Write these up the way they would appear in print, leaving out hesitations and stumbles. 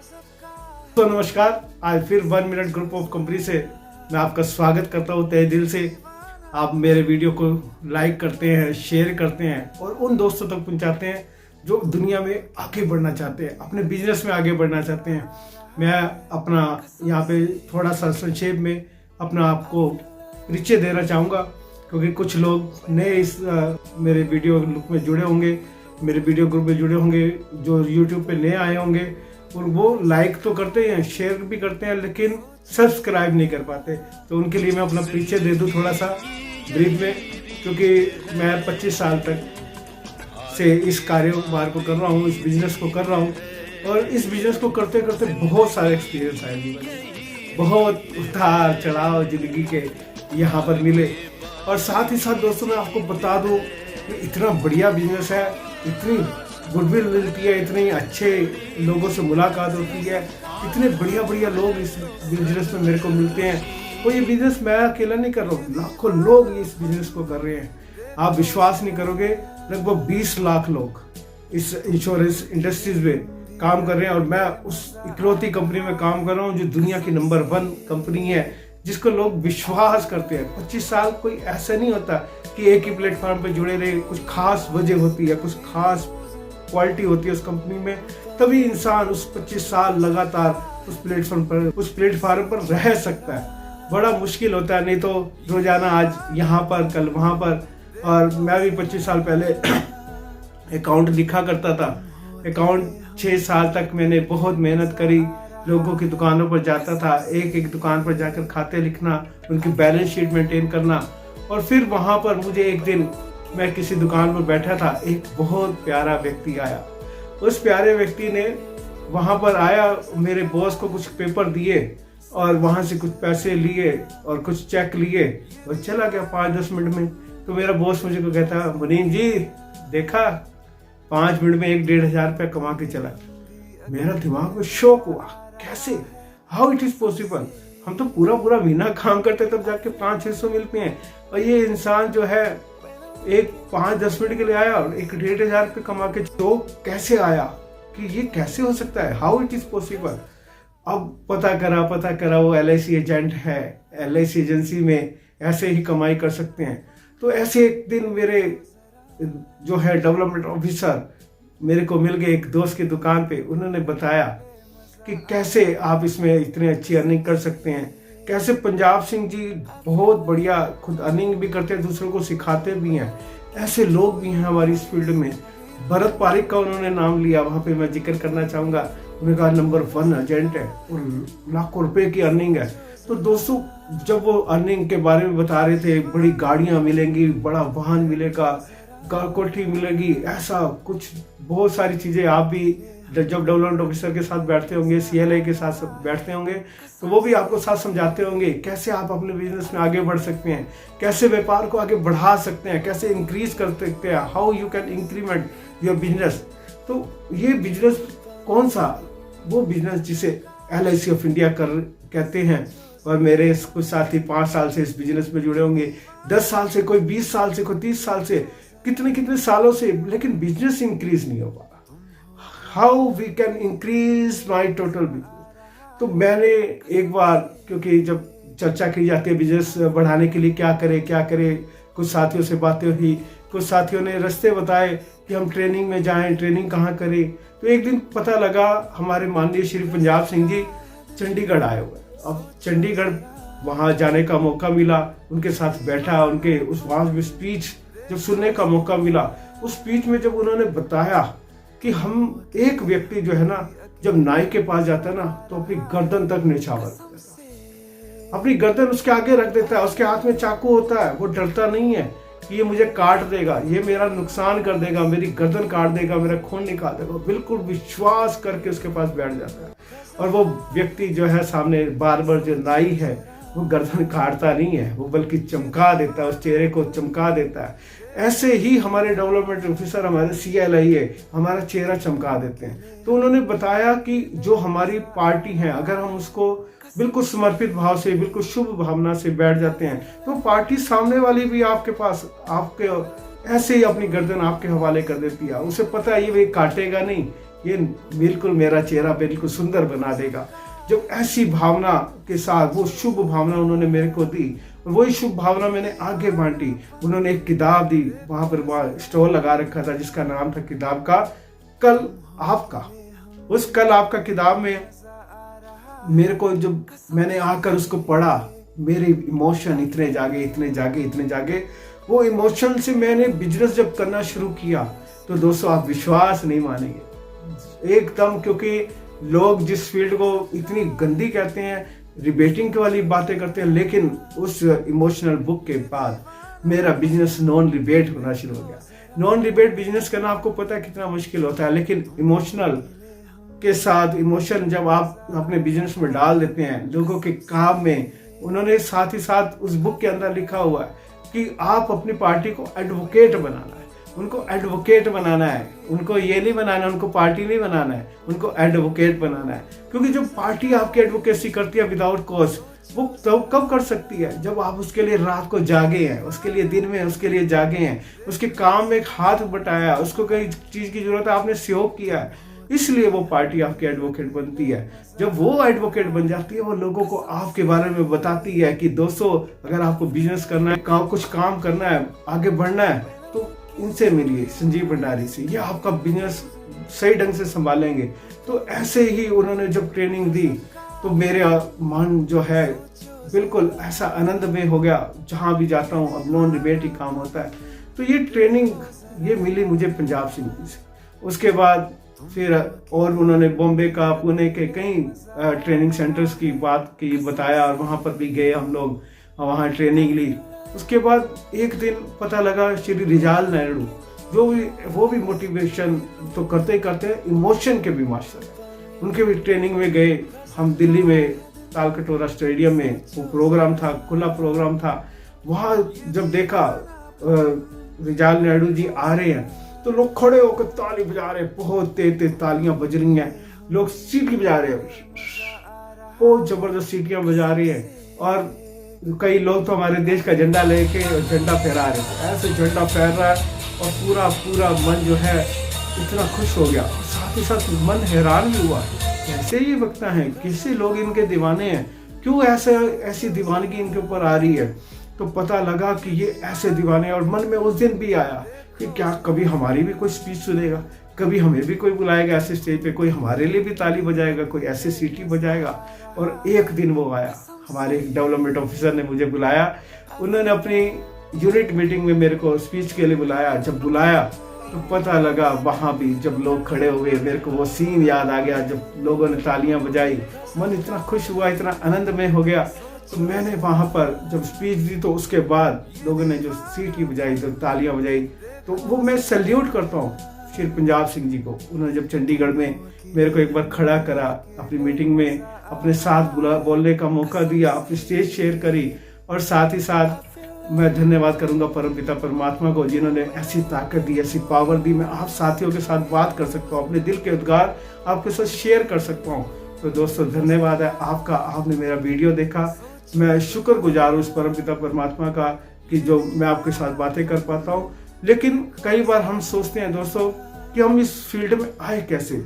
तो नमस्कार, आज फिर 1 मिनट ग्रुप ऑफ कंपनी से मैं आपका स्वागत करता हूँ तहे दिल से। आप मेरे वीडियो को लाइक करते हैं, शेयर करते हैं और उन दोस्तों तक पहुँचाते हैं जो दुनिया में आगे बढ़ना चाहते हैं, अपने बिजनेस में आगे बढ़ना चाहते हैं। मैं अपना यहाँ पे थोड़ा सा संक्षेप में अपना आपको परिचय देना चाहूँगा, क्योंकि कुछ लोग नए इस मेरे वीडियो ग्रुप में जुड़े होंगे, मेरे वीडियो ग्रुप में जुड़े होंगे, जो यूट्यूब पे नए आए होंगे और वो लाइक तो करते हैं, शेयर भी करते हैं, लेकिन सब्सक्राइब नहीं कर पाते। तो उनके लिए मैं अपना परिचय दे दूं थोड़ा सा ब्रीफ में, क्योंकि मैं 25 साल तक से इस कारोबार को कर रहा हूँ, इस बिजनेस को कर रहा हूँ और इस बिजनेस को करते करते बहुत सारे एक्सपीरियंस आए जीवन में, बहुत उतार चढ़ाव जिंदगी के यहाँ पर मिले। और साथ ही साथ दोस्तों मैं आपको बता दूँ कि इतना बढ़िया बिजनेस है, इतनी गुडविल मिलती है, इतने अच्छे लोगों से मुलाकात होती है, इतने बढ़िया बढ़िया लोग इस बिजनेस में मेरे को मिलते हैं। और ये बिजनेस मैं अकेला नहीं कर रहा हूँ, लाखों लोग इस बिजनेस को कर रहे हैं। आप विश्वास नहीं करोगे, लगभग 20 लाख लोग इस इंश्योरेंस इंडस्ट्रीज में काम कर रहे हैं और मैं उस इकलौती कंपनी में काम कर रहा हूँ जो दुनिया की नंबर 1 कंपनी है, जिसको लोग विश्वास करते हैं। 25 साल कोई ऐसा नहीं होता कि एक ही प्लेटफॉर्म पे जुड़े रहे, कुछ खास वजह होती है, कुछ खास क्वालिटी होती है उस कंपनी में, तभी इंसान उस 25 साल लगातार उस प्लेटफॉर्म पर रह सकता है। बड़ा मुश्किल होता है, नहीं तो रोजाना आज यहाँ पर कल वहाँ पर। और मैं भी 25 साल पहले अकाउंट लिखा करता था। अकाउंट 6 साल तक मैंने बहुत मेहनत करी, लोगों की दुकानों पर जाता था, एक एक दुकान पर जाकर खाते लिखना, उनकी बैलेंस शीट मेंटेन करना। और फिर वहाँ पर मुझे एक दिन मैं किसी दुकान पर बैठा था, एक बहुत प्यारा व्यक्ति आया। उस प्यारे व्यक्ति ने वहाँ पर आया, मेरे बॉस को कुछ पेपर दिए और वहाँ से कुछ पैसे लिए और कुछ चेक लिए और चला गया 5-10 मिनट में। तो मेरा बॉस मुझे को कहता, मुनीम जी देखा 5 मिनट में 1-1.5 रुपया कमा के चला। मेरा दिमाग में शौक हुआ, कैसे, हाउ इट इज पॉसिबल। हम तो पूरा महीना काम करते तब जाके 500-600 मिलते हैं, और ये इंसान जो है एक 5-10 मिनट के लिए आया और 1-1.5 रुपये कमा के तो कैसे आया, कि ये कैसे हो सकता है, हाउ इट इज पॉसिबल। अब पता करा वो LIC एजेंट है, LIC एजेंसी में ऐसे ही कमाई कर सकते हैं। तो ऐसे एक दिन मेरे जो है डेवलपमेंट ऑफिसर मेरे को मिल गए एक दोस्त की दुकान पे। उन्होंने बताया कि कैसे आप इसमें इतनी अच्छी अर्निंग कर सकते हैं, कैसे पंजाब सिंह जी बहुत बढ़िया खुद अर्निंग भी करते हैं, दूसरों को सिखाते भी हैं। ऐसे लोग भी हैं हमारी इस फील्ड में। भरत पारिक का उन्होंने नाम लिया, वहाँ पे मैं जिक्र करना चाहूँगा। उन्होंने कहा नंबर 1 एजेंट है और लाखों रुपए की अर्निंग है। तो दोस्तों जब वो अर्निंग के बारे में बता रहे थे, बड़ी गाड़ियाँ मिलेंगी, बड़ा वाहन मिलेगा, कोठी मिलेगी, ऐसा कुछ बहुत सारी चीज़ें, आप भी जब डेवलपमेंट ऑफिसर के साथ बैठते होंगे, CLA के साथ बैठते होंगे, तो वो भी आपको साथ समझाते होंगे कैसे आप अपने बिजनेस में आगे बढ़ सकते हैं, कैसे व्यापार को आगे बढ़ा सकते हैं, कैसे इंक्रीज कर सकते हैं, how you can increment your business. तो ये बिजनेस कौन सा, वो बिजनेस जिसे LIC ऑफ इंडिया कहते हैं। और मेरे कुछ साथी 5 साल से इस बिजनेस में जुड़े होंगे, 10 साल से, कोई 20 साल से, कोई 30 साल से, कितने सालों से, लेकिन बिजनेस इंक्रीज नहीं हो पा रहा। How we can increase my total business. तो मैंने एक बार, क्योंकि जब चर्चा की जाती है बिजनेस बढ़ाने के लिए क्या करे, कुछ साथियों से बातें हुई, कुछ साथियों ने रास्ते बताए कि हम ट्रेनिंग में जाएं, ट्रेनिंग कहाँ करें। तो एक दिन पता लगा हमारे माननीय श्री पंजाब सिंह जी चंडीगढ़ आए हुए। अब चंडीगढ़ वहाँ जाने का मौका मिला, उनके साथ बैठा, उनके उस वहाँ में स्पीच जब सुनने का मौका मिला, उस स्पीच में जब उन्होंने बताया कि हम एक व्यक्ति जो है ना, जब नाई के पास जाता है ना, तो अपनी गर्दन तक न्यौछावर कर देता है, अपनी गर्दन उसके आगे रख देता है, उसके हाथ में चाकू होता है, वो डरता नहीं है कि ये मुझे काट देगा, ये मेरा नुकसान कर देगा, मेरी गर्दन काट देगा, मेरा खून निकाल देगा। बिल्कुल विश्वास करके उसके पास बैठ जाता है। और वो व्यक्ति जो है सामने बार्बर जो नाई है, वो गर्दन काटता नहीं है, वो बल्कि चमका देता है, उस चेहरे को चमका देता है। ऐसे ही हमारे डेवलपमेंट ऑफिसर, हमारे CLA हमारा चेहरा चमका देते हैं। तो उन्होंने बताया कि जो हमारी पार्टी है, अगर हम उसको बिल्कुल समर्पित भाव से, बिल्कुल शुभ भावना से बैठ जाते हैं, तो पार्टी सामने वाली भी आपके पास ऐसे ही अपनी गर्दन आपके हवाले कर देती है। उसे पता है ये काटेगा नहीं, ये बिल्कुल मेरा चेहरा बिल्कुल सुंदर बना देगा। जब ऐसी भावना के साथ वो शुभ भावना उन्होंने मेरे को दी और वही शुभ भावना मैंने आगे बांटी। उन्होंने एक किताब दी, वहां पर स्टॉल लगा रखा था जिसका नाम था किताब का कल आपका। उस कल आपका किताब में मेरे को जब मैंने आकर उसको पढ़ा, मेरे इमोशन इतने जागे। वो इमोशन से मैंने बिजनेस जब करना शुरू किया तो दोस्तों आप विश्वास नहीं मानेंगे एकदम, क्योंकि लोग जिस फील्ड को इतनी गंदी कहते हैं, रिबेटिंग वाली बातें करते हैं, लेकिन उस इमोशनल बुक के बाद मेरा बिजनेस नॉन रिबेट होना शुरू हो गया। नॉन रिबेट बिजनेस करना आपको पता है कितना मुश्किल होता है, लेकिन इमोशनल के साथ इमोशन जब आप अपने बिजनेस में डाल देते हैं लोगों के काम में, उन्होंने साथ ही साथ उस बुक के अंदर लिखा हुआ है कि आप अपनी पार्टी को एडवोकेट बनाना है, उनको एडवोकेट बनाना है, उनको ये नहीं बनाना, उनको पार्टी नहीं बनाना है, उनको एडवोकेट बनाना है। क्योंकि जब पार्टी आपकी एडवोकेसी करती है विदाउट कॉज, वो तब कब कर सकती है जब आप उसके लिए रात को जागे हैं, उसके लिए दिन में उसके लिए जागे हैं, उसके काम में एक हाथ बटाया, उसको कई चीज की जरूरत है आपने सहयोग किया है, इसलिए वो पार्टी आपकी एडवोकेट बनती है। जब वो एडवोकेट बन जाती है वो लोगों को आपके बारे में बताती है कि दोस्तों अगर आपको बिजनेस करना है, कुछ काम करना है, आगे बढ़ना है तो इनसे मिलिए, संजीव भंडारी से, ये आपका बिजनेस सही ढंग से संभालेंगे। तो ऐसे ही उन्होंने जब ट्रेनिंग दी तो मेरा मन जो है बिल्कुल ऐसा आनंदमय हो गया। जहाँ भी जाता हूँ अब नॉन रिबेट ही काम होता है। तो ये ट्रेनिंग ये मिली मुझे पंजाब सिंह से। उसके बाद फिर और उन्होंने बॉम्बे का, पुणे के कई ट्रेनिंग सेंटर्स की बात की, बताया और वहाँ पर भी गए हम लोग, वहाँ ट्रेनिंग ली। उसके बाद एक दिन पता लगा श्री रिजाल नायडू वो भी मोटिवेशन तो करते ही करते इमोशन के भी मास्टर, उनके भी ट्रेनिंग में गए। हम दिल्ली में तालकटोरा स्टेडियम में वो प्रोग्राम था, खुला प्रोग्राम था। वहाँ जब देखा रिजाल नायडू जी आ रहे हैं तो लोग खड़े होकर ताली बजा रहे हैं, बहुत तेज तालियां बज रही हैं, लोग सीटी बजा रहे हैं, बहुत जबरदस्त सीटियां बजा रही हैं। और कई लोग तो हमारे देश का झंडा लेके झंडा फहरा रहे थे, ऐसे झंडा फहर रहा है और पूरा मन जो है इतना खुश हो गया। साथ ही साथ मन हैरान भी हुआ, कैसे ये वक्ता है, कैसे लोग इनके दीवाने हैं, क्यों ऐसी दीवानगी इनके ऊपर आ रही है। तो पता लगा कि ये ऐसे दीवाने, और मन में उस दिन भी आया कि क्या कभी हमारी भी कोई स्पीच सुनेगा, कभी हमें भी कोई बुलाएगा ऐसे स्टेज पे, कोई हमारे लिए भी ताली बजाएगा, कोई ऐसे सीटी बजाएगा। और एक दिन वो आया, हमारे डेवलपमेंट ऑफिसर ने मुझे बुलाया, उन्होंने अपनी यूनिट मीटिंग में मेरे को स्पीच के लिए बुलाया। जब बुलाया तो पता लगा वहाँ भी जब लोग खड़े हुए, मेरे को वो सीन याद आ गया जब लोगों ने तालियां बजाई, मन इतना खुश हुआ, इतना आनंदमय हो गया। तो मैंने वहाँ पर जब स्पीच दी तो उसके बाद लोगों ने जो सीटी बजाई, जो तालियां बजाई, तो वो मैं सैल्यूट करता हूँ श्री पंजाब सिंह जी को। उन्होंने जब चंडीगढ़ में मेरे को एक बार खड़ा करा, अपनी मीटिंग में अपने साथ बोलने का मौका दिया, अपनी स्टेज शेयर करी, और साथ ही साथ मैं धन्यवाद करूंगा परमपिता परमात्मा को जिन्होंने ऐसी ताकत दी, ऐसी पावर दी, मैं आप साथियों के साथ बात कर सकता हूँ, अपने दिल के उद्गार आपके साथ शेयर कर सकता हूँ। तो दोस्तों धन्यवाद है आपका, आपने मेरा वीडियो देखा। मैं शुक्रगुजार हूँ उस परमपिता परमात्मा का कि जो मैं आपके साथ बातें कर पाता हूँ। लेकिन कई बार हम सोचते हैं दोस्तों कि हम इस फील्ड में आए कैसे,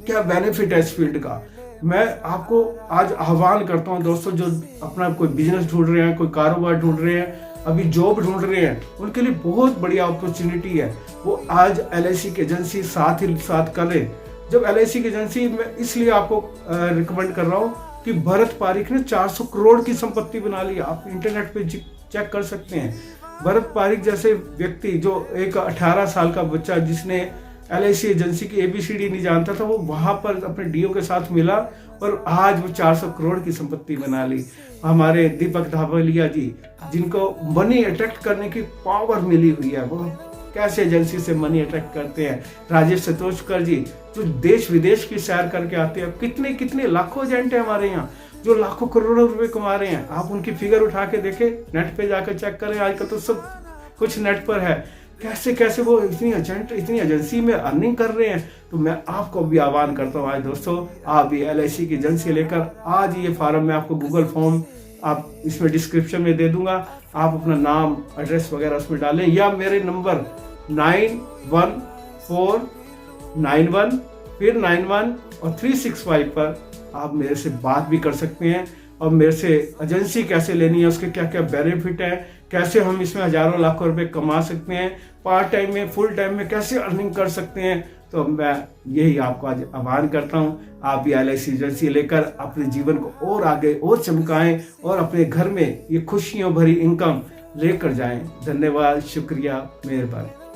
क्या बेनिफिट है इस फील्ड का। मैं आपको आज आह्वान करता हूं दोस्तों, जो अपना कोई बिजनेस ढूंढ रहे हैं, कोई कारोबार ढूंढ रहे हैं, अभी जॉब ढूंढ रहे हैं, उनके लिए बहुत बढ़िया अपॉर्चुनिटी है। वो आज LIC की एजेंसी साथ ही साथ करें। जब LIC की एजेंसी में इसलिए आपको रिकमेंड कर रहा हूँ कि भरत पारिक ने 400 करोड़ की संपत्ति बना ली। आप इंटरनेट पे चेक कर सकते हैं। भरत पारिक जैसे व्यक्ति, जो एक 18 साल का बच्चा जिसने LIC एजेंसी की ABCD नहीं जानता था, वो वहां पर अपने DO के साथ मिला और आज वो 400 करोड़ की संपत्ति बना ली। हमारे दीपक धावलिया जी, जिनको मनी अट्रैक्ट करने की पावर मिली हुई है, वो कैसे एजेंसी से मनी अट्रैक्ट करते हैं। राजेश सतोषकर जी, जो देश विदेश की सैर करके आते हैं, कितने कितने लाखों एजेंट है हमारे यहाँ जो लाखों करोड़ों रुपए कमा रहे हैं। आप उनकी फिगर उठा के देखें, नेट पे जाकर चेक करें, आजकल तो सब कुछ नेट पर है, कैसे कैसे वो इतनी एजेंसी में अर्निंग कर रहे हैं। तो मैं आपको भी आह्वान करता हूँ आज दोस्तों, आप भी LIC की एजेंसी लेकर आज ये फॉर्म मैं आपको गूगल फॉर्म आप इसमें डिस्क्रिप्शन में दे दूंगा, आप अपना नाम एड्रेस वगैरह उसमें डालें, या मेरे नंबर फिर 91 और 365 पर आप मेरे से बात भी कर सकते हैं और मेरे से एजेंसी कैसे लेनी है, उसके क्या क्या बेनिफिट है, कैसे हम इसमें हजारों लाखों रुपए कमा सकते हैं, पार्ट टाइम में फुल टाइम में कैसे अर्निंग कर सकते हैं। तो मैं यही आपको आज आह्वान करता हूं, आप भी LIC एजेंसी लेकर अपने जीवन को और आगे और चमकाएं और अपने घर में ये खुशियों भरी इनकम लेकर जाएं। धन्यवाद, शुक्रिया, मेहरबानी।